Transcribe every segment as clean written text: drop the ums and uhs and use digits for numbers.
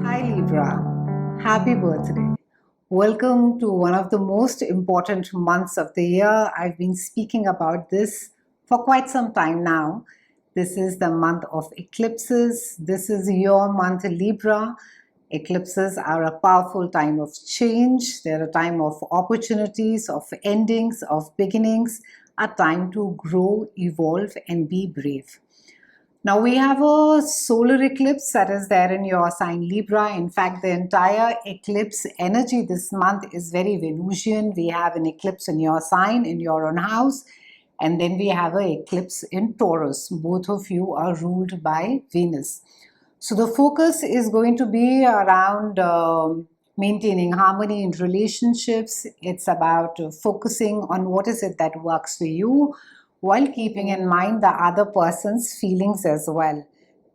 Hi Libra, happy birthday. Welcome to one of the most important months of the year. I've been speaking about this for quite some time now. This is the month of eclipses. This is your month, Libra. Eclipses are a powerful time of change. They're a time of opportunities, of endings, of beginnings, a time to grow, evolve, and be brave. Now we have a solar eclipse that is there in your sign Libra. In fact, the entire eclipse energy this month is very Venusian. We have an eclipse in your sign, in your own house, and then we have an eclipse in Taurus. Both of you are ruled by Venus. So the focus is going to be around maintaining harmony in relationships. It's about focusing on what is it that works for you, while keeping in mind the other person's feelings as well.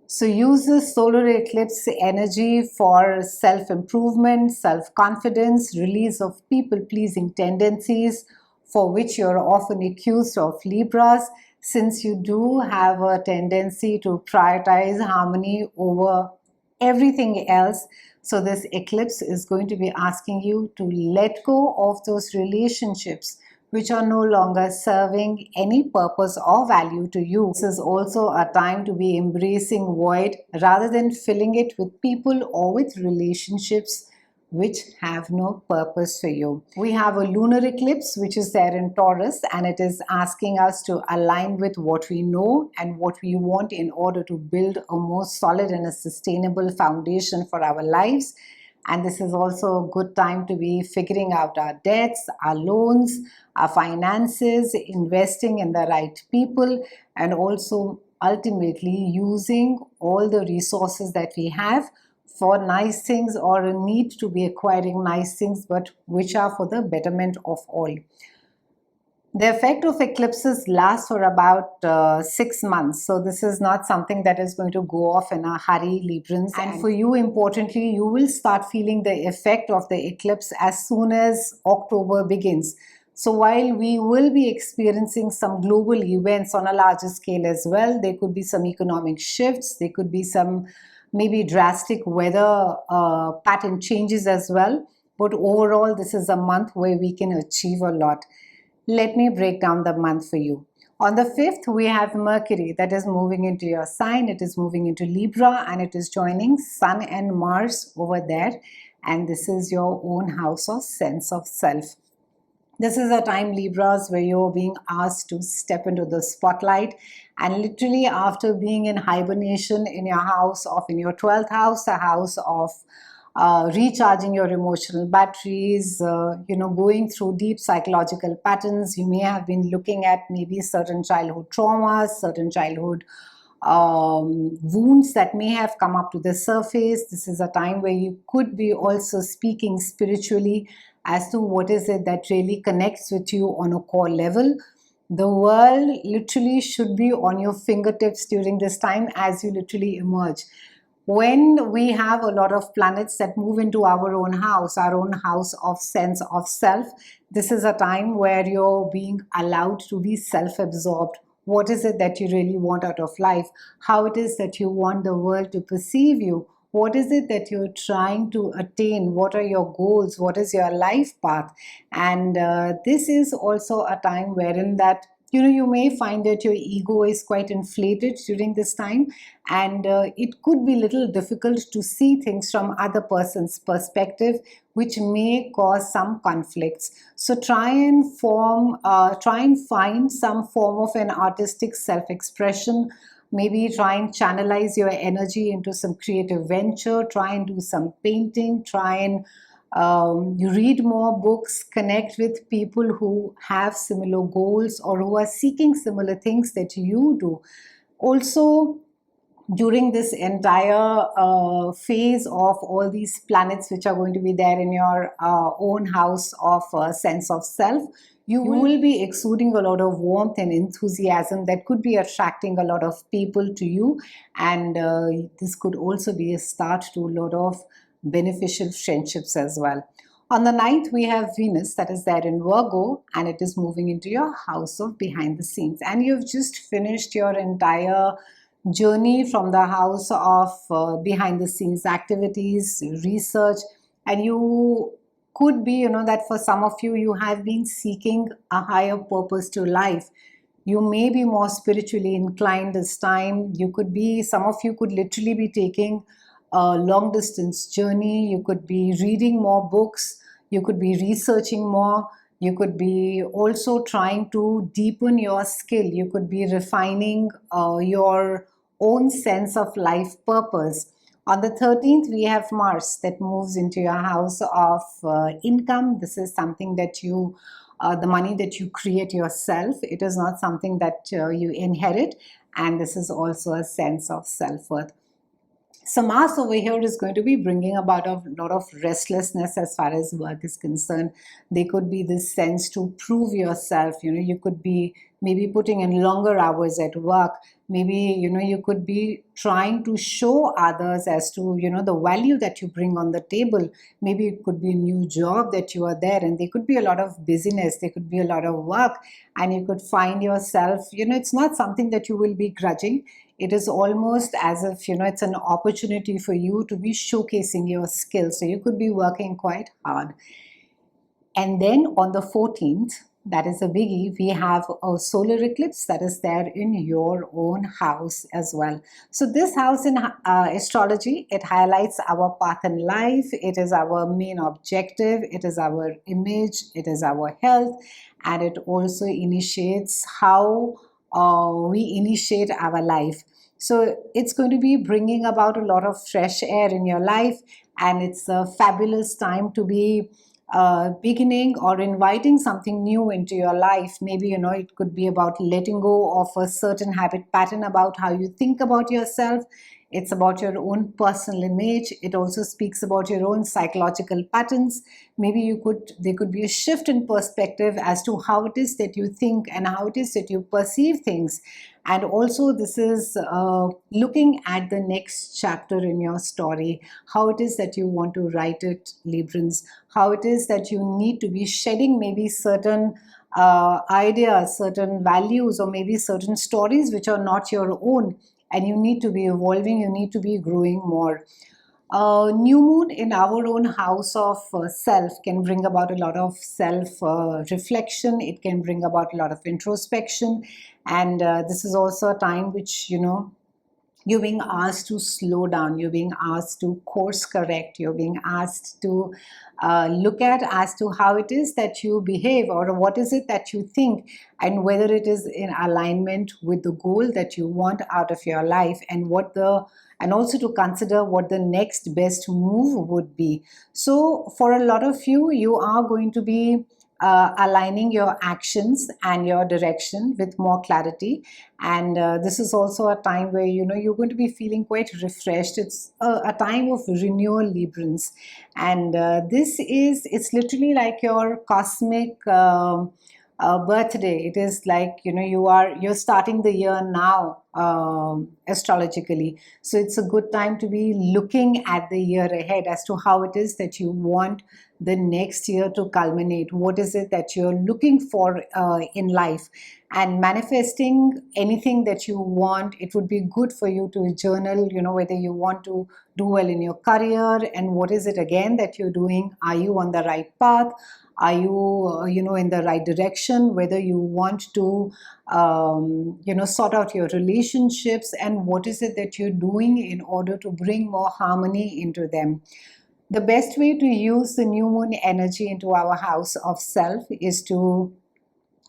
So use this solar eclipse energy for self-improvement, self-confidence, release of people-pleasing tendencies, for which you're often accused of Libras, since you do have a tendency to prioritize harmony over everything else. So this eclipse is going to be asking you to let go of those relationships which are no longer serving any purpose or value to you. This is also a time to be embracing void rather than filling it with people or with relationships which have no purpose for you. We have a lunar eclipse which is there in Taurus, and it is asking us to align with what we know and what we want in order to build a more solid and a sustainable foundation for our lives. And this is also a good time to be figuring out our debts, our loans, our finances, investing in the right people, and also ultimately using all the resources that we have for nice things, or a need to be acquiring nice things, but which are for the betterment of all. The effect of eclipses lasts for about 6 months. So this is not something that is going to go off in a hurry, Librans. And for you, importantly, you will start feeling the effect of the eclipse as soon as October begins. So while we will be experiencing some global events on a larger scale as well, there could be some economic shifts, there could be some maybe drastic weather pattern changes as well. But overall, this is a month where we can achieve a lot. Let me break down the month for you. On the 5th, we have Mercury that is moving into your sign. It is moving into Libra, and it is joining Sun and Mars over there. And this is your own house of sense of self. This is a time, Libras, where you're being asked to step into the spotlight. And literally after being in hibernation in your house of, in your 12th house, a house of recharging your emotional batteries, going through deep psychological patterns. You may have been looking at maybe certain childhood traumas, certain childhood wounds that may have come up to the surface. This is a time where you could be also speaking spiritually as to what is it that really connects with you on a core level. The world literally should be on your fingertips during this time as you literally emerge. When we have a lot of planets that move into our own house of sense of self, this is a time where you're being allowed to be self-absorbed. What is it that you really want out of life? How it is that you want the world to perceive you? What is it that you're trying to attain? What are your goals? What is your life path? And this is also a time wherein that you may find that your ego is quite inflated during this time, and it could be a little difficult to see things from other person's perspective, which may cause some conflicts. So try and find some form of an artistic self-expression. Maybe try and channelize your energy into some creative venture. Try and do some painting. Try and you read more books, connect with people who have similar goals or who are seeking similar things that you do. Also, during this entire phase of all these planets which are going to be there in your own house of sense of self, you will be exuding a lot of warmth and enthusiasm that could be attracting a lot of people to you, and this could also be a start to a lot of beneficial friendships as well. On the 9th, we have Venus that is there in Virgo, and it is moving into your house of behind the scenes. And you've just finished your entire journey from the house of behind the scenes activities, research, and you could be, that for some of you, you have been seeking a higher purpose to life. You may be more spiritually inclined this time. You could be, some of you could literally be taking a long distance journey. You could be reading more books. You could be researching more. You could be also trying to deepen your skill. You could be refining your own sense of life purpose. On the 13th, we have Mars that moves into your house of income. This is something that you, the money that you create yourself. It is not something that you inherit. And this is also a sense of self-worth. So Mars over here is going to be bringing about a lot of restlessness as far as work is concerned. There could be this sense to prove yourself. You could be maybe putting in longer hours at work. Maybe, you could be trying to show others as to, the value that you bring on the table. Maybe it could be a new job that you are there, and there could be a lot of busyness. There could be a lot of work, and you could find yourself, it's not something that you will be grudging. It is almost as if, it's an opportunity for you to be showcasing your skills. So you could be working quite hard. And then on the 14th, that is a biggie, we have a solar eclipse that is there in your own house as well. So this house in astrology, it highlights our path in life. It is our main objective. It is our image. It is our health. And it also initiates how we initiate our life. So it's going to be bringing about a lot of fresh air in your life, and it's a fabulous time to be beginning or inviting something new into your life. Maybe, it could be about letting go of a certain habit pattern about how you think about yourself. It's about your own personal image. It also speaks about your own psychological patterns. Maybe there could be a shift in perspective as to how it is that you think and how it is that you perceive things. And also this is looking at the next chapter in your story, how it is that you want to write it, Librans, how it is that you need to be shedding maybe certain ideas, certain values, or maybe certain stories which are not your own, and you need to be evolving, you need to be growing more. New moon in our own house of self can bring about a lot of self reflection. It can bring about a lot of introspection, and this is also a time which, you're being asked to slow down, you're being asked to course correct, you're being asked to look at as to how it is that you behave, or what is it that you think, and whether it is in alignment with the goal that you want out of your life, and also to consider what the next best move would be. So for a lot of you, you are going to be aligning your actions and your direction with more clarity. And this is also a time where, you're going to be feeling quite refreshed. It's a time of renewal, Librans. And it's literally like your cosmic birthday. It is like, you're starting the year now, astrologically. So it's a good time to be looking at the year ahead as to how it is that you want the next year to culminate. What is it that you're looking for in life? And manifesting anything that you want, it would be good for you to journal, whether you want to do well in your career, and what is it again that you're doing? Are you on the right path? Are you, in the right direction? Whether you want to, sort out your relationships, and what is it that you're doing in order to bring more harmony into them. The best way to use the new moon energy into our house of self is to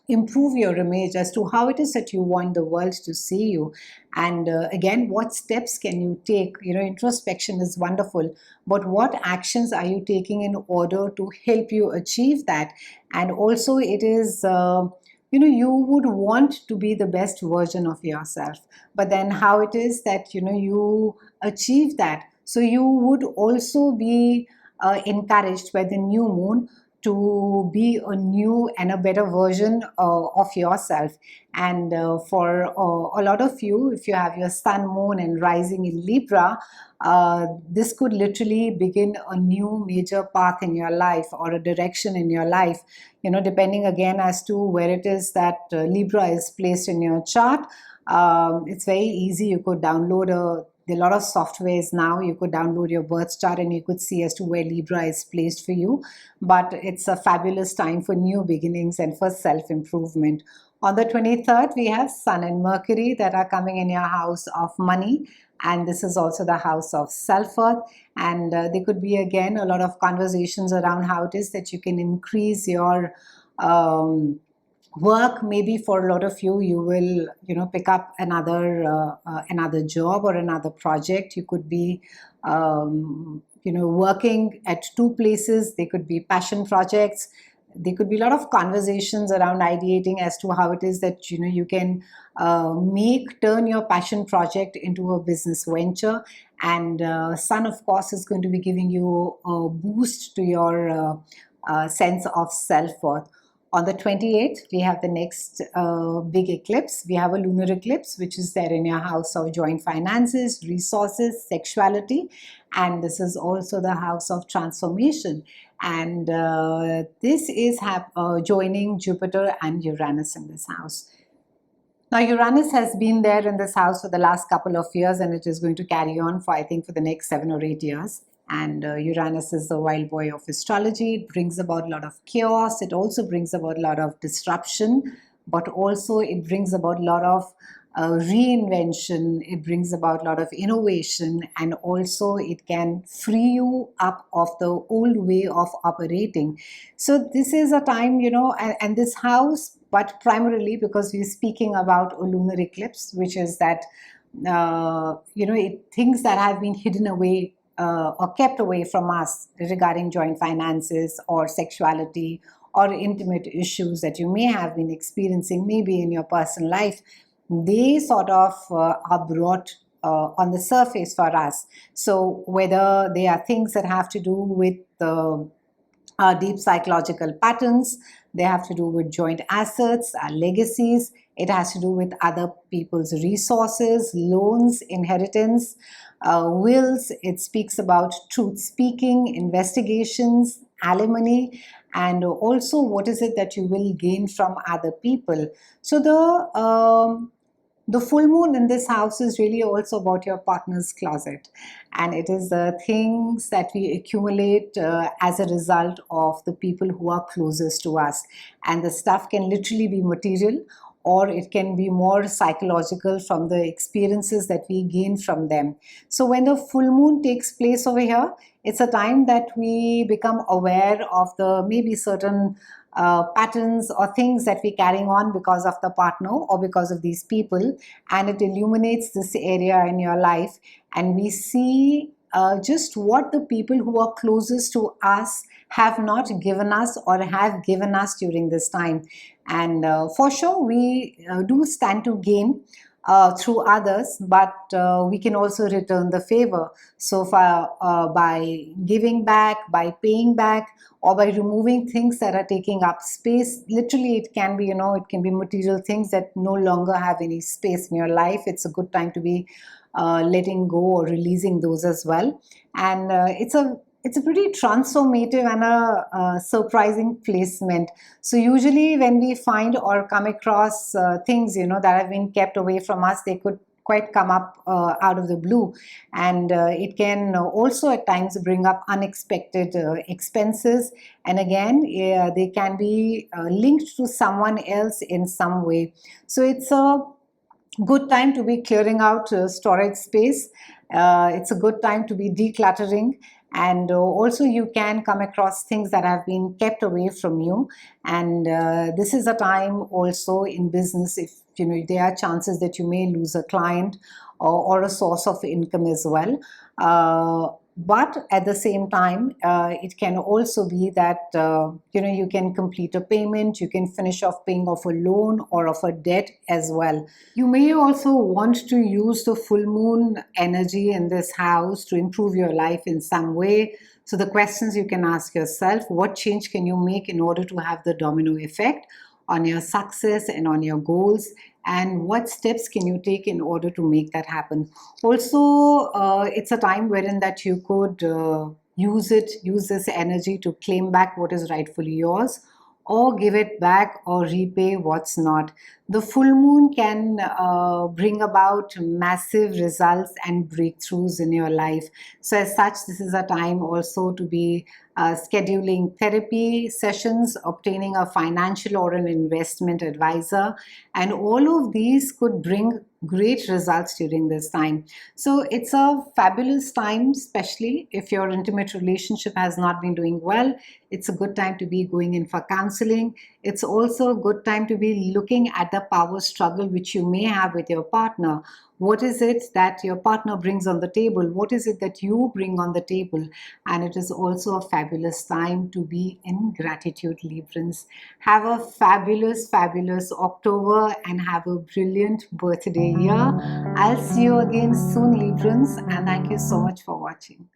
improve your image as to how it is that you want the world to see you. And again, what steps can you take? Introspection is wonderful, but what actions are you taking in order to help you achieve that? And also it is you would want to be the best version of yourself, but then how it is that you achieve that. So you would also be encouraged by the new moon to be a new and a better version of yourself. And for a lot of you, if you have your sun, moon, and rising in Libra, this could literally begin a new major path in your life, or a direction in your life, depending again as to where it is that Libra is placed in your chart. It's very easy. You could download there are a lot of softwares now. You could download your birth chart and you could see as to where Libra is placed for you. But it's a fabulous time for new beginnings and for self-improvement. On the 23rd, we have Sun and Mercury that are coming in your house of money. And this is also the house of self-worth. And there could be, again, a lot of conversations around how it is that you can increase your work. Maybe for a lot of you, you will pick up another job or another project. You could be working at two places. They could be passion projects. There could be a lot of conversations around ideating as to how it is that you can turn your passion project into a business venture. And Sun, of course, is going to be giving you a boost to your sense of self-worth. On the 28th, we have the next big eclipse. We have a lunar eclipse, which is there in your house of joint finances, resources, sexuality. And this is also the house of transformation. And this is joining Jupiter and Uranus in this house. Now, Uranus has been there in this house for the last couple of years, and it is going to carry on for, I think, for the next 7 or 8 years. And Uranus is the wild boy of astrology. It brings about a lot of chaos. It also brings about a lot of disruption, but also it brings about a lot of reinvention. It brings about a lot of innovation, and also it can free you up of the old way of operating. So this is a time, and this house, but primarily because we're speaking about a lunar eclipse, which is that, things that have been hidden away or kept away from us regarding joint finances or sexuality or intimate issues that you may have been experiencing maybe in your personal life, they sort of are brought on the surface for us. So whether they are things that have to do with our deep psychological patterns, they have to do with joint assets, our legacies, it has to do with other people's resources, loans, inheritance, wills. It speaks about truth speaking, investigations, alimony, and also what is it that you will gain from other people. So the full moon in this house is really also about your partner's closet, and it is the things that we accumulate as a result of the people who are closest to us. And the stuff can literally be material, or it can be more psychological from the experiences that we gain from them. So when the full moon takes place over here, it's a time that we become aware of the maybe certain patterns or things that we're carrying on because of the partner or because of these people, and it illuminates this area in your life, and we see just what the people who are closest to us have not given us or have given us during this time. And for sure, we do stand to gain through others, but we can also return the favor. So by giving back, by paying back, or by removing things that are taking up space, literally it can be, it can be material things that no longer have any space in your life. It's a good time to be letting go or releasing those as well. And it's a pretty transformative and a surprising placement. So usually when we find or come across things, that have been kept away from us, they could quite come up out of the blue. And it can also at times bring up unexpected expenses. And again, they can be linked to someone else in some way. So it's a good time to be clearing out storage space. It's a good time to be decluttering. And also you can come across things that have been kept away from you. And this is a time also in business, if there are chances that you may lose a client or a source of income as well. But at the same time, it can also be that you can complete a payment, you can finish off paying off a loan or of a debt as well. You may also want to use the full moon energy in this house to improve your life in some way. So the questions you can ask yourself: what change can you make in order to have the domino effect on your success and on your goals? And what steps can you take in order to make that happen? Also, it's a time wherein that you could use this energy to claim back what is rightfully yours, or give it back or repay what's not. The full moon can bring about massive results and breakthroughs in your life. So, as such, this is a time also to be scheduling therapy sessions, obtaining a financial or an investment advisor, and all of these could bring great results during this time. So it's a fabulous time, especially if your intimate relationship has not been doing well. It's a good time to be going in for counseling. It's also a good time to be looking at the power struggle which you may have with your partner. What is it that your partner brings on the table? What is it that you bring on the table? And it is also a fabulous time to be in gratitude, Librans. Have a fabulous, fabulous October and have a brilliant birthday year. I'll see you again soon, Librans, and thank you so much for watching.